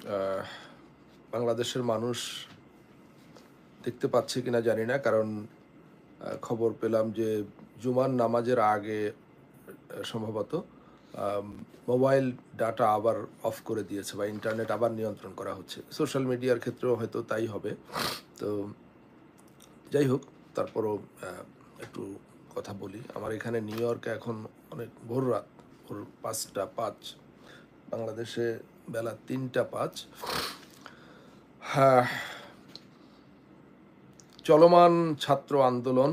আহ, বাংলাদেশের মানুষ দেখতে পাচ্ছে কিনা জানি না, কারণ খবর পেলাম যে জুমার নামাজের আগে সম্ভবত আম, মোবাইল ডাটা আবার অফ করে দিয়েছে বা ইন্টারনেট আবার নিয়ন্ত্রণ করা হচ্ছে। সোশ্যাল মিডিয়ার ক্ষেত্রেও হয়তো তাই হবে। তো যাই হোক, তারপরও একটু কথা বলি। আমার এখানে নিউ ইয়র্কে এখন অনেক ভোর রাত, ভোর 5টা 5, বাংলাদেশে বেলা 3টা 5। হ্যাঁ, চলমান ছাত্র আন্দোলন,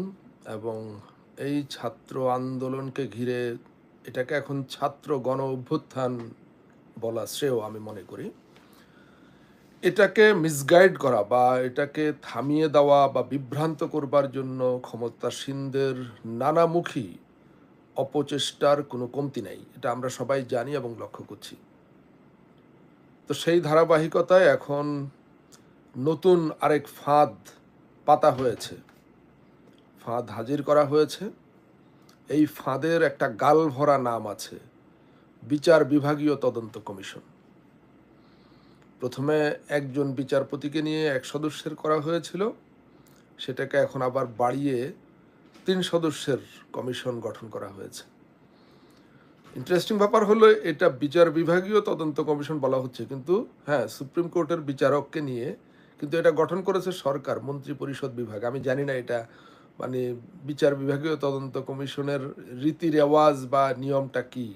এবং এই ছাত্র আন্দোলনকে ঘিরে এটাকে এখন ছাত্র গণ অভ্যুত্থান বলা শ্রেয় আমি মনে করি। এটাকে মিসগাইড করা বা এটাকে থামিয়ে দেওয়া বা বিভ্রান্ত করবার জন্য ক্ষমতাসীনদের নানামুখী অপচেষ্টার কোনো কমতি নাই, এটা আমরা সবাই জানি এবং লক্ষ্য করছি। তো সেই ধারাবাহিকতায় এখন নতুন আরেক ফাঁদ পাতা হয়েছে, ফাঁদ হাজির করা হয়েছে। এই ফাঁদের একটা গালভরা নাম আছে, বিচার বিভাগীয় তদন্ত কমিশন। প্রথমে একজন বিচারপতিকে নিয়ে 1 সদস্যের করা হয়েছিল, সেটাকে এখন আবার বাড়িয়ে 3 সদস্যের কমিশন গঠন করা হয়েছে। ইন্টারেস্টিং ব্যাপার হলো, এটা বিচার বিভাগীয় তদন্ত কমিশন বলা হচ্ছে, কিন্তু হ্যাঁ, সুপ্রিম কোর্টের বিচারককে নিয়ে, কিন্তু এটা গঠন করেছে সরকার, মন্ত্রী পরিষদ বিভাগ। আমি জানি না এটা মানে বিচার বিভাগীয় তদন্ত কমিশনের রীতি রেওয়াজ বা নিয়মটা কি।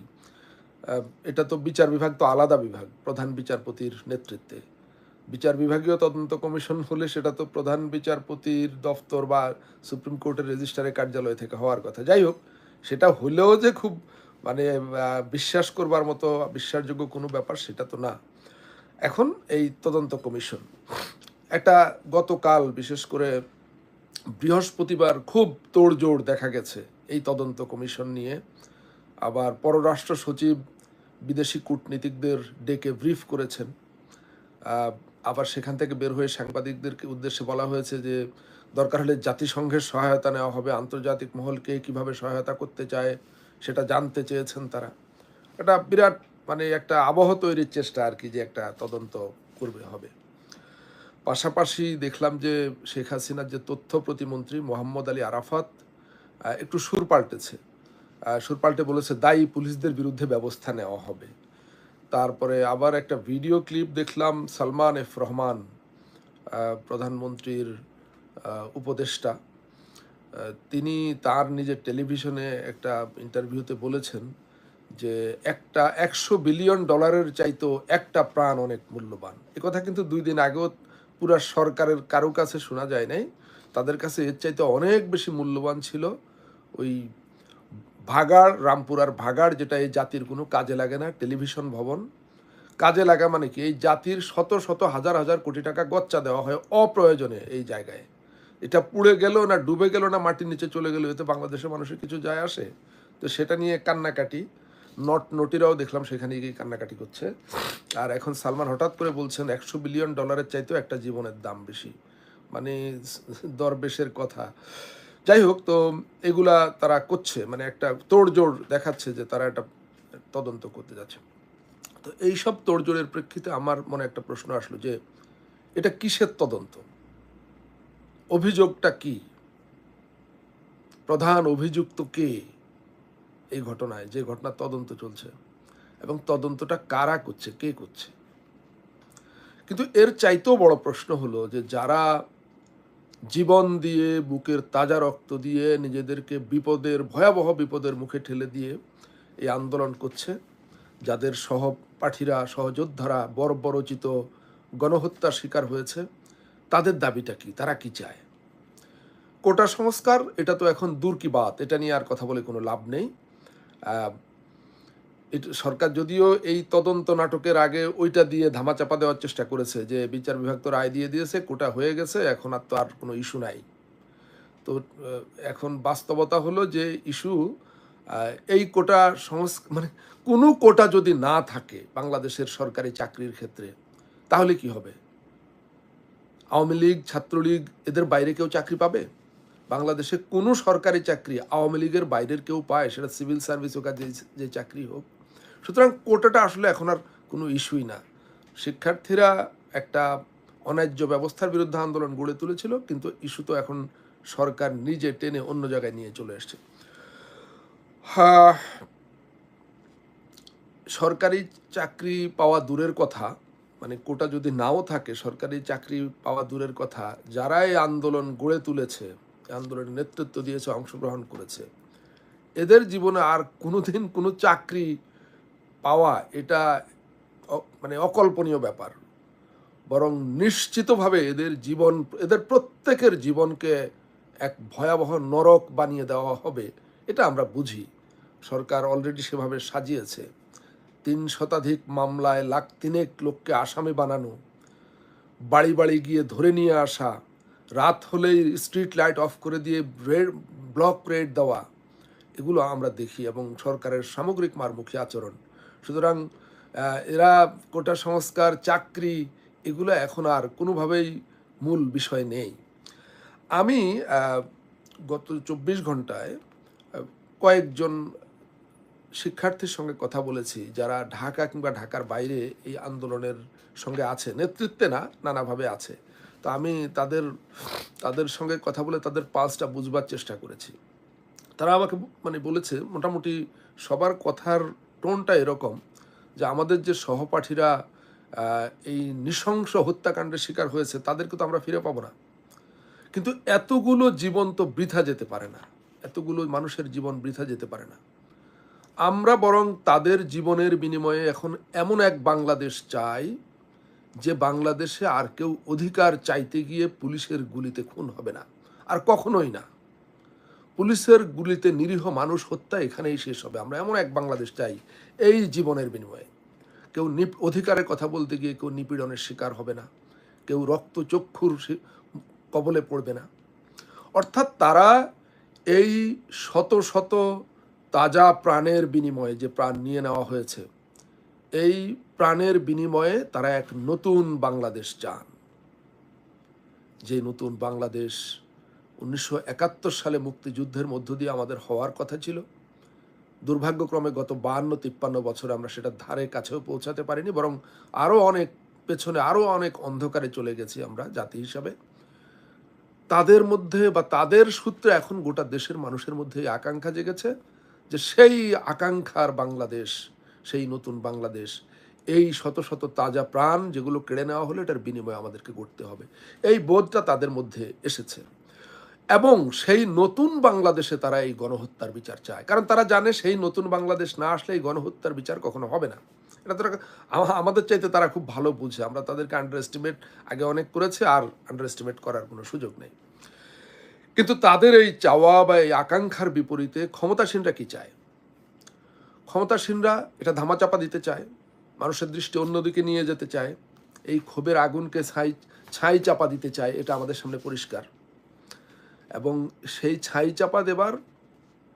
এটা তো বিচার বিভাগ তো আলাদা বিভাগ, প্রধান বিচারপতির নেতৃত্বে। বিচার বিভাগীয় তদন্ত কমিশন হলে সেটা তো প্রধান বিচারপতির দফতর বা সুপ্রিম কোর্টের রেজিস্ট্রারের কার্যালয় থেকে হওয়ার কথা। যাই হোক, সেটা হলেও যে খুব মানে বিশ্বাস করবার মতো বিশ্বাসযোগ্য কোনো ব্যাপার সেটা তো না। এখন এই তদন্ত কমিশন একটা, গতকাল বিশেষ করে বৃহস্পতিবার খুব তোড়জোড় দেখা গেছে এই তদন্ত কমিশন নিয়ে। আবার পররাষ্ট্র সচিব বিদেশি কূটনীতিকদের ডেকে ব্রিফ করেছেন। আবার সেখান থেকে বের হয়ে সাংবাদিকদেরকে উদ্দেশ্যে বলা হয়েছে যে দরকার হলে জাতিসংঘের সহায়তা নেওয়া হবে, আন্তর্জাতিক মহলকে কিভাবে সহায়তা করতে চায় সেটা জানতে চেয়েছেন তারা। এটা বিরাট মানে একটা আবহ তৈরির চেষ্টা আর কি, যে একটা তদন্ত করবে হবে। পাশাপাশি দেখলাম যে শেখ হাসিনার যে তথ্য প্রতিমন্ত্রী মোহাম্মদ আলী আরাফাত একটু সুর পাল্টেছে। সুর পাল্টে বলেছে দায়ী পুলিশদের বিরুদ্ধে ব্যবস্থা নেওয়া হবে। তারপরে আবার একটা ভিডিও ক্লিপ দেখলাম, সালমান এফ রহমান, প্রধানমন্ত্রীর উপদেষ্টা, তিনি তার নিজের টেলিভিশনে একটা ইন্টারভিউতে বলেছেন যে একটা $100 বিলিয়ন চাইতো একটা প্রাণ অনেক মূল্যবান। কথা কিন্তু 2 দিন আগেও পুরা সরকারের কারো কাছে শোনা যায় নাই। তাদের কাছে এর চাইতে অনেক বেশি মূল্যবান ছিল ওই ভাগাড়, রামপুরার ভাগাড়, যেটা এই জাতির কোনো কাজে লাগে না, টেলিভিশন ভবন। কাজে লাগা মানে কি, এই জাতির শত শত হাজার হাজার কোটি টাকা গচ্চা দেওয়া হয় অপ্রয়োজনে এই জায়গায়। এটা পুড়ে গেল না ডুবে গেল না মাটির নিচে চলে গেল, এতে বাংলাদেশের মানুষের কিছু যায় আসে? তো সেটা নিয়ে কান্নাকাটি, নটিরাও দেখলাম সেখানে গিয়ে কান্নাকাটি করছে। আর এখন সালমান হঠাৎ করে বলছেন $100 বিলিয়ন চাইতেও একটা জীবনের দাম বেশি, মানে দরবেশের কথা। যাই হোক, তো এগুলা তারা করছে, মানে একটা তোড়জোড় দেখাচ্ছে যে তারা একটা তদন্ত করতে যাচ্ছে। তো এইসব তোড়জোড়ের প্রেক্ষিতে আমার মনে একটা প্রশ্ন আসলো যে এটা কিসের তদন্ত, অভিযোগটা কি, প্রধান অভিযুক্ত কে এই ঘটনায়, যে ঘটনার তদন্ত চলছে, এবং তদন্তটা কারা করছে, কে করছে? কিন্তু এর চাইতেও বড় প্রশ্ন হলো যে যারা জীবন দিয়ে, বুকের তাজা রক্ত দিয়ে নিজেদেরকে বিপদের, ভয়াবহ বিপদের মুখে ঠেলে দিয়ে এই আন্দোলন করছে, যাদের সহপাঠীরা, সহযোদ্ধারা বর্বরচিত গণহত্যার শিকার হয়েছে, তাদের দাবিটা কি, তারা কি চায়? কোটা সংস্কার, এটা তো এখন দূর কি বাত, এটা নিয়ে আর কথা বলে কোনো লাভ নেই। সরকার যদিও এই তদন্ত নাটকের আগে ওইটা দিয়ে ধামাচাপা দেওয়ার চেষ্টা করেছে যে বিচার বিভাগ তো রায় দিয়ে দিয়েছে, কোটা হয়ে গেছে, এখন আর তো আর কোনো ইস্যু নাই। তো এখন বাস্তবতা হলো যে ইস্যু এই কোটা মানে কোনো কোটা যদি না থাকে বাংলাদেশের সরকারি চাকরির ক্ষেত্রে, তাহলে কি হবে? আওয়ামী লীগ, ছাত্রলীগ, এদের বাইরে কেউ চাকরি পাবে? বাংলাদেশে কোনো সরকারি চাকরি আওয়ামী লীগের বাইরের কেউ পায়, সেটা সিভিল সার্ভিস হোক আর যে চাকরি হোক। সুতরাং কোটাটা আসলে এখন আর কোনো ইস্যুই না। শিক্ষার্থীরা একটা অন্যায্য ব্যবস্থার বিরুদ্ধে আন্দোলন গড়ে তুলেছিল, কিন্তু ইস্যু তো এখন সরকার নিজে টেনে অন্য জায়গায় নিয়ে চলে এসছে। সরকারি চাকরি পাওয়া দূরের কথা, মানে কোটা যদি নাও থাকে, সরকারি চাকরি পাওয়া দূরের কথা, যারা এই আন্দোলন গড়ে তুলেছে, আন্দোলনের নেতৃত্ব দিয়েছে, অংশগ্রহণ করেছে, এদের জীবনে আর কোনোদিন কোনো চাকরি পাওয়া এটা মানে অকল্পনীয় ব্যাপার। বরং নিশ্চিতভাবে এদের প্রত্যেকের জীবনকে এক ভয়াবহ নরক বানিয়ে দেওয়া হবে, এটা আমরা বুঝি। সরকার অলরেডি সেভাবে সাজিয়েছে। ৩ শতাধিক মামলায় লাখ তিনেক লোককে আসামি বানানো, বাড়ি বাড়ি গিয়ে ধরে নিয়ে আসা, রাত হলেই স্ট্রিট লাইট অফ করে দিয়ে ব্লক রেড দেওয়া, এগুলো আমরা দেখি, এবং সরকারের সামগ্রিক মারমুখী আচরণ। সুতরাং এরা কোটা সংস্কার, চাকরি, এগুলো এখন আর কোনোভাবেই মূল বিষয় নেই। আমি গত ২৪ ঘন্টায় কয়েকজন শিক্ষার্থীর সঙ্গে কথা বলেছি, যারা ঢাকা কিংবা ঢাকার বাইরে এই আন্দোলনের সঙ্গে আছে, নেতৃত্বে না, নানাভাবে আছে। তো আমি তাদের সঙ্গে কথা বলে তাদের পালসটা বুঝবার চেষ্টা করেছি। তারা আমাকে মানে বলেছে, মোটামুটি সবার কথার টোনটা এরকম, যে আমাদের যে সহপাঠীরা এই নৃশংস হত্যাকাণ্ডের শিকার হয়েছে, তাদেরকে তো আমরা ফিরে পাবো না, কিন্তু এতগুলো জীবন তো বৃথা যেতে পারে না, এতগুলো মানুষের জীবন বৃথা যেতে পারে না। আমরা বরং তাদের জীবনের বিনিময়ে এখন এমন এক বাংলাদেশ চাই, যে বাংলাদেশে আর কেউ অধিকার চাইতে গিয়ে পুলিশের গুলিতে খুন হবে না, আর কখনোই না। পুলিশের গুলিতে নিরীহ মানুষ হত্যা এখানেই শেষ হবে। আমরা এমন এক বাংলাদেশ চাই, এই জীবনের বিনিময়ে কেউ অধিকারের কথা বলতে গিয়ে কেউ নিপীড়নের শিকার হবে না, কেউ রক্তচক্ষুর কবলে পড়বে না। অর্থাৎ তারা এই শত শত তাজা প্রাণের বিনিময়ে, যে প্রাণ নিয়ে নেওয়া হয়েছে, এই প্রাণের বিনিময়ে তারা এক নতুন বাংলাদেশ চান, যে নতুন বাংলাদেশ 1971 সালে মুক্তিযুদ্ধের মধ্য দিয়ে আমাদের হওয়ার কথা ছিল। দুর্ভাগ্যক্রমে গত 52-53 বছর আমরা সেটার ধারে কাছেও পৌঁছাতে পারিনি, বরং আরও অনেক পেছনে, আরও অনেক অন্ধকারে চলে গেছি আমরা জাতি হিসাবে। তাদের মধ্যে বা তাদের সূত্রে এখন গোটা দেশের মানুষের মধ্যে এই আকাঙ্ক্ষা জেগেছে, যে সেই আকাঙ্ক্ষার বাংলাদেশ, সেই নতুন বাংলাদেশ, এই শত শত তাজা প্রাণ যেগুলো কেড়ে নেওয়া হলো, এটার বিনিময়ে আমাদেরকে গড়তে হবে, এই বোধটা তাদের মধ্যে এসেছে। এবং সেই নতুন বাংলাদেশে তারা এই গণহত্যার বিচার চায়, কারণ তারা জানে সেই নতুন বাংলাদেশ না আসলে এই গণহত্যার বিচার কখনো হবে না। এটা তারা আমাদের চাইতে তারা খুব ভালো বুঝে। আমরা তাদেরকে আন্ডার এস্টিমেট আগে অনেক করেছে, আর আন্ডার এস্টিমেট করার কোনো সুযোগ নেই। কিন্তু তাদের এই চাওয়া বা এই আকাঙ্ক্ষার বিপরীতে ক্ষমতাসীনরা কি চায়? ক্ষমতাসীনরা এটা ধামাচাপা দিতে চায়, মানুষের দৃষ্টি অন্যদিকে নিয়ে যেতে চায়, এই ক্ষোভের আগুনকে ছাই চাপা দিতে চায়, এটা আমাদের সামনে পরিষ্কার। এবং সেই ছাই চাপা দেবার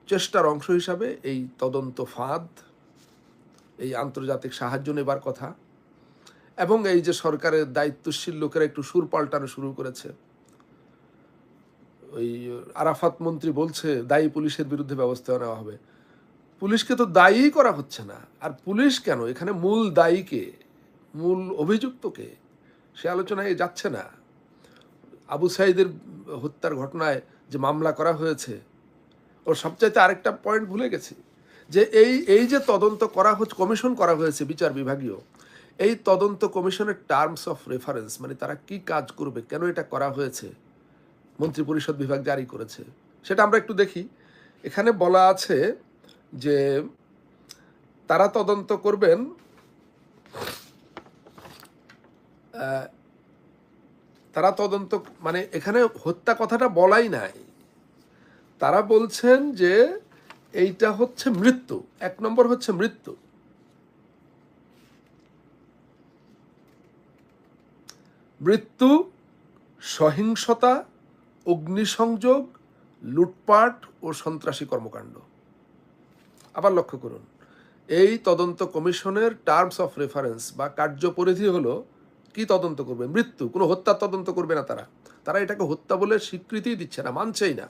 চেষ্টার অংশ হিসাবে এই তদন্ত ফাঁদ, এই আন্তর্জাতিক সাহায্য নেবার কথা, এবং এই যে সরকারের দায়িত্বশীল লোকেরা একটু সুর পাল্টানো শুরু করেছে। ওই আরাফাত মন্ত্রী বলছে দায়ী পুলিশের বিরুদ্ধে ব্যবস্থা নেওয়া হবে। পুলিশকে তো দায়ী করা হচ্ছে না, আর পুলিশ কেন, এখানে মূল দায়ীকে, মূল অভিযুক্তকে, সে আলোচনায় যাচ্ছে না। আবু সাইদের হত্যার ঘটনায় যে মামলা করা হয়েছে, ওর সবচাইতে আরেকটা পয়েন্ট ভুলে গেছি, যে এই যে তদন্ত করা হচ্ছে, কমিশন করা হয়েছে বিচার বিভাগীয়, এই তদন্ত কমিশনের টার্মস অফ রেফারেন্স, মানে তারা কি কাজ করবে, কেন এটা করা হয়েছে, মন্ত্রিপরিষদ বিভাগ জারি করেছে, সেটা আমরা একটু দেখি। এখানে বলা আছে যে তারা তদন্ত করবেন, তারা তদন্ত, মানে এখানে হত্যা কথাটা বলাই নাই, তারা বলছেন যে এইটা হচ্ছে মৃত্যু, 1 নম্বর হচ্ছে মৃত্যু। মৃত্যু, সহিংসতা, অগ্নিসংযোগ, লুটপাট ও সন্ত্রাসী কর্মকাণ্ড। আবার লক্ষ্য করুন, এই তদন্ত কমিশনের টার্মস অফ রেফারেন্স বা কার্যপরিধি হলো কি তদন্ত করবে? মৃত্যু। কোনো হত্যার তদন্ত করবে না তারা, তারা এটাকে হত্যা বলে স্বীকৃতি দিচ্ছে না, মানছেই না।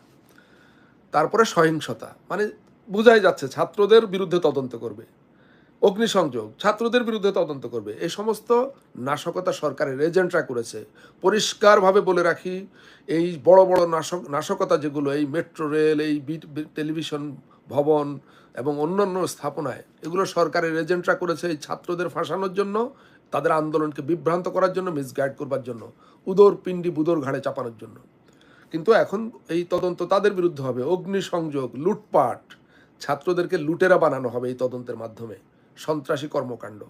তারপরে সহিংসতা, মানে বোঝাই যাচ্ছে ছাত্রদের বিরুদ্ধে তদন্ত করবে। অগ্নিসংযোগ, ছাত্রদের বিরুদ্ধে তদন্ত করবে। এই সমস্ত নাশকতা সরকারের এজেন্টরা করেছে। পরিষ্কারভাবে বলে রাখি, এই বড় বড় নাশকতা যেগুলো, এই মেট্রো রেল, এই টেলিভিশন ভবন এবং অন্যান্য স্থাপনায়, এগুলো সরকারের এজেন্টরা করেছে এই ছাত্রদের ফাঁসানোর জন্য, তাদের আন্দোলনকে বিভ্রান্ত করার জন্য, মিসগাইড করবার জন্য, উদর পিণ্ডি বুদর ঘাড়ে চাপানোর জন্য। কিন্তু এখন এই তদন্ত তাদের বিরুদ্ধে হবে। অগ্নিসংযোগ, লুটপাট, ছাত্রদেরকে লুটেরা বানানো হবে এই তদন্তের মাধ্যমে, সন্ত্রাসী কর্মকাণ্ড।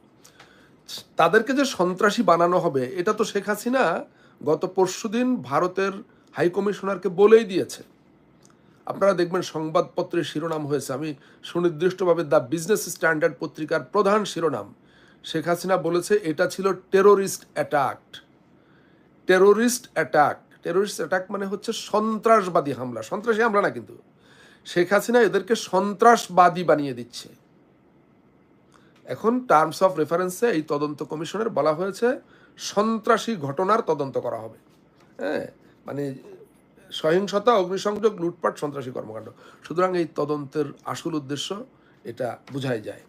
তাদেরকে যে সন্ত্রাসী বানানো হবে এটা তো শেখ হাসিনা গত পরশুদিন ভারতের হাই কমিশনারকে বলেই দিয়েছে। আপনারা দেখবেন সংবাদপত্রের শিরোনাম হয়েছে, আমি সুনির্দিষ্টভাবে দ্য বিজনেস স্ট্যান্ডার্ড পত্রিকার প্রধান শিরোনাম, শেখ হাসিনা বলেছে এটা ছিল terrorist attack. Terrorist attack, terrorist attack মানে হচ্ছে সন্ত্রাসবাদী হামলা, সন্ত্রাসী হামলা না, কিন্তু শেখ হাসিনা এদেরকে সন্ত্রাসবাদী বানিয়ে দিচ্ছে। এখন টার্মস অফ রেফারেন্সে এই তদন্ত কমিশনের বলা হয়েছে সন্ত্রাসী ঘটনার তদন্ত করা হবে। হ্যাঁ, মানে সহিংসতা, অগ্নিসংযোগ, লুটপাট, সন্ত্রাসী কর্মকাণ্ড। সুতরাং এই তদন্তের আসল উদ্দেশ্য এটা বোঝাই যায়।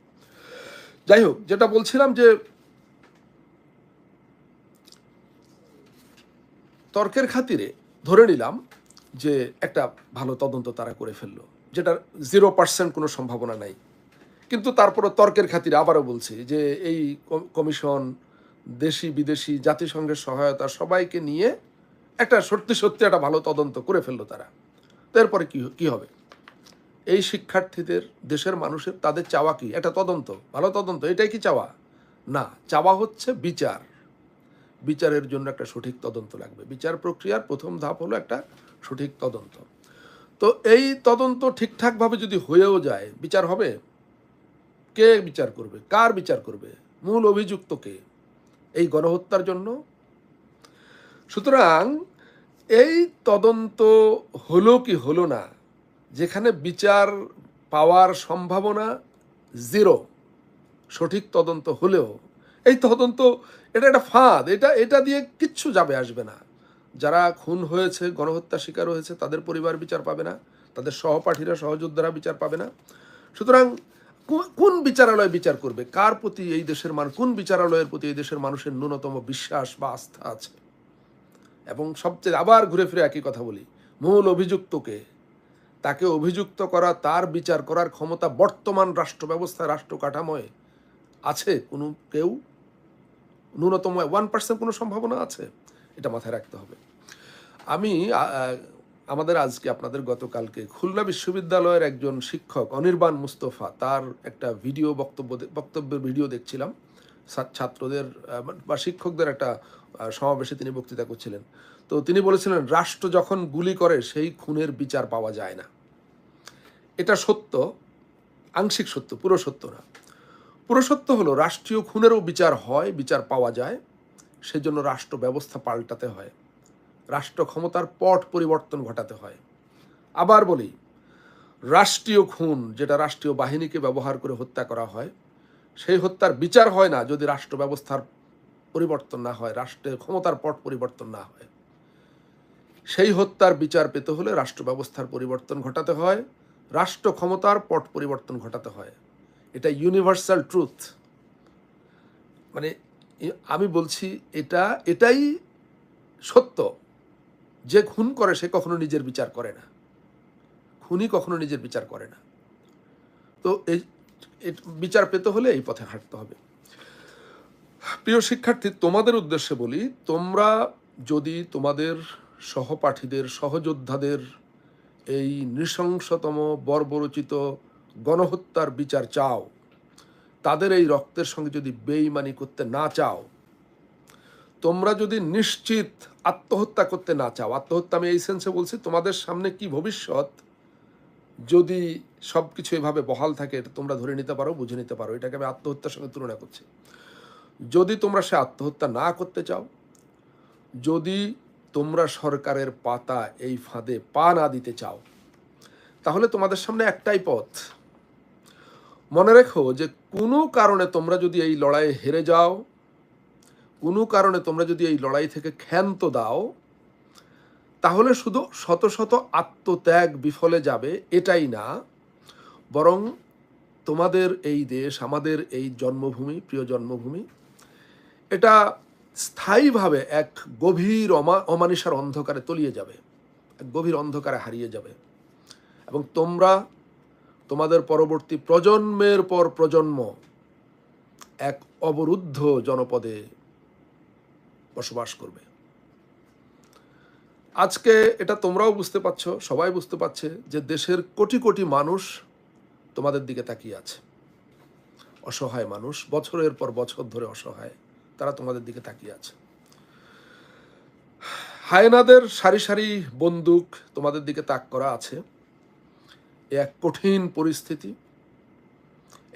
যাই হোক, যেটা বলছিলাম যে তর্কের খাতিরে ধরে নিলাম যে একটা ভালো তদন্ত তারা করে ফেললো, যেটার 0% কোনো সম্ভাবনা নাই। কিন্তু তারপরে তর্কের খাতিরে আবারও বলছি যে এই কমিশন দেশি বিদেশি জাতিসংঘের সহায়তা সবাইকে নিয়ে একটা সত্যি সত্যি একটা ভালো তদন্ত করে ফেললো তারা। তারপরে কি হবে? এই শিক্ষার্থীদের, দেশের মানুষের, তাদের চাওয়া কি? একটা তদন্ত, ভালো তদন্ত, এটাই কি চাওয়া? না, চাওয়া হচ্ছে বিচার। বিচারের জন্য একটা সঠিক তদন্ত লাগবে। বিচার প্রক্রিয়ার প্রথম ধাপ হলো একটা সঠিক তদন্ত। তো এই তদন্ত ঠিকঠাকভাবে যদি হয়েও যায়, বিচার হবে। কে বিচার করবে? কার বিচার করবে? মূল অভিযুক্ত কে এই গণহত্যার জন্য? সুতরাং এই তদন্ত হলো কি হলো না, যেখানে বিচার পাওয়ার সম্ভাবনা 0, সঠিক তদন্ত হলেও এই তদন্ত এটা একটা ফাঁদ, এটা দিয়ে কিচ্ছু যাবে আসবে না। যারা খুন হয়েছে, গণহত্যা শিকার হয়েছে, তাদের পরিবার বিচার পাবে না, তাদের সহপাঠীরা, সহযোদ্ধারা বিচার পাবে না। সুতরাং কোন বিচারালয় বিচার করবে? কার প্রতি এই দেশের মানুষ, কোন বিচারালয়ের প্রতি এই দেশের মানুষের ন্যূনতম বিশ্বাস বা আস্থা আছে? এবং সবচেয়ে আবার ঘুরে ফিরে একই কথা বলি, মূল অভিযুক্তকে, তাকে অভিযুক্ত করা, তার বিচার করার ক্ষমতা বর্তমান রাষ্ট্র ব্যবস্থায়, রাষ্ট্র কাঠামোয় আছে কোনো কেউ? ন্যূনতম 1% কোনো সম্ভাবনা আছে? এটা মাথায় রাখতে হবে। আমি আমাদের আজকে, আপনাদের গতকালকে খুলনা বিশ্ববিদ্যালয়ের একজন শিক্ষক অনির্বাণ মুস্তফা, তার একটা বক্তব্যের ভিডিও দেখছিলাম। ছাত্রদের বা শিক্ষকদের একটা সমাবেশে তিনি বক্তৃতা করছিলেন। তো তিনি বলেছিলেন, রাষ্ট্র যখন গুলি করে সেই খুনের বিচার পাওয়া যায় না। এটা সত্য, আংশিক সত্য, পুরো সত্য না। পুরো সত্য হলো রাষ্ট্রীয় খুনেরও বিচার হয়, বিচার পাওয়া যায়। সেজন্য রাষ্ট্র ব্যবস্থা পাল্টাতে হয়, রাষ্ট্র ক্ষমতার পট পরিবর্তন ঘটাতে হয়। আবার বলি, রাষ্ট্রীয় খুন, যেটা রাষ্ট্রীয় বাহিনীকে ব্যবহার করে হত্যা করা হয়, সেই হত্যার বিচার হয় না যদি রাষ্ট্র ব্যবস্থার পরিবর্তন না হয়, রাষ্ট্রের ক্ষমতার পট পরিবর্তন না হয়। সেই হত্যার বিচার পেতে হলে রাষ্ট্র ব্যবস্থার পরিবর্তন ঘটাতে হয়, রাষ্ট্র ক্ষমতার পট পরিবর্তন ঘটাতে হয়। এটা ইউনিভার্সাল ট্রুথ। মানে আমি বলছি, এটাই সত্য। যে খুন করে সে কখনো নিজের বিচার করে না, খুনি কখনো নিজের বিচার করে না। তো এই বিচার পেতে হলে এই পথে হাঁটতে হবে। প্রিয় শিক্ষার্থী, তোমাদের উদ্দেশ্যে বলি, তোমরা যদি তোমাদের সহপাঠীদের, সহযোদ্ধাদের এই নৃশংসতম বর্বরচিত গণহত্যার বিচার চাও, তাদের এই রক্তের সঙ্গে যদি বেইমানি করতে না চাও, তোমরা যদি নিশ্চিত আত্মহত্যা করতে না চাও, আত্মহত্যা আমি এই সেন্সে বলছি, তোমাদের সামনে কি ভবিষ্যৎ যদি সব কিছু এভাবে বহাল থাকে, এটা তোমরা ধরে নিতে পারো, বুঝে নিতে পারো, এটাকে আমি আত্মহত্যার সঙ্গে তুলনা করছি। যদি তোমরা সে আত্মহত্যা না করতে চাও, যদি তোমরা সরকারের পাতা এই ফাঁদে পা না দিতে চাও, তাহলে তোমাদের সামনে একটাই পথ। মনে রেখো যে কোনো কারণে তোমরা যদি এই লড়াইয়ে হেরে যাও, কোনো কারণে তোমরা যদি এই লড়াই থেকে ক্ষান্ত দাও, তাহলে শুধু শত শত আত্মত্যাগ বিফলে যাবে এটাই না, বরং তোমাদের এই দেশ, আমাদের এই জন্মভূমি, প্রিয় জন্মভূমি, এটা স্থায়ীভাবে এক গভীর অমানিসার অন্ধকারে তলিয়ে যাবে, এক গভীর অন্ধকারে হারিয়ে যাবে। এবং তোমরা তোমাদের পরবর্তী প্রজন্মের পর প্রজন্ম এক অবরুদ্ধ জনপদে বসবাস করবে। আজকে এটা তোমরাও বুঝতে পারছো, সবাই বুঝতে পারছে যে দেশের কোটি কোটি মানুষ তোমাদের দিকে তাকিয়ে আছে। অসহায় মানুষ, বছরের পর বছর ধরে অসহায়, তারা তোমাদের দিকে তাকিয়ে আছে। হায়নাদের সারি সারি বন্দুক তোমাদের দিকে তাক করা আছে। এক কঠিন পরিস্থিতি,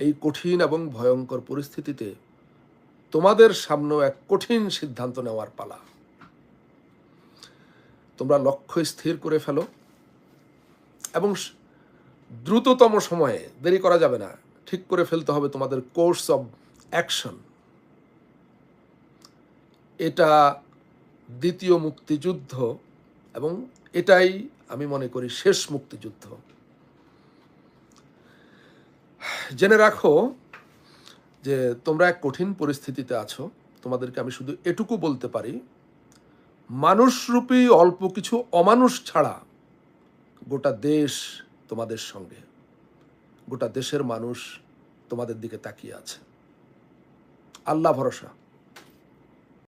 এই কঠিন এবং ভয়ঙ্কর পরিস্থিতিতে তোমাদের সামনেও এক কঠিন সিদ্ধান্ত নেওয়ার পালা। তোমরা লক্ষ্য স্থির করে ফেলো এবং দ্রুততম সময়ে, দেরি করা যাবে না, ঠিক করে ফেলতে হবে তোমাদের কোর্স অফ অ্যাকশন। এটা দ্বিতীয় মুক্তিযুদ্ধ এবং এটাই আমি মনে করি শেষ মুক্তিযুদ্ধ। জেনে রাখো যে তোমরা এক কঠিন পরিস্থিতিতে আছো। তোমাদেরকে আমি শুধু এটুকু বলতে পারি, মানুষরূপী অল্প কিছু অমানুষ ছাড়া গোটা দেশ তোমাদের সঙ্গে, গোটা দেশের মানুষ তোমাদের দিকে তাকিয়ে আছে। আল্লাহ ভরসা।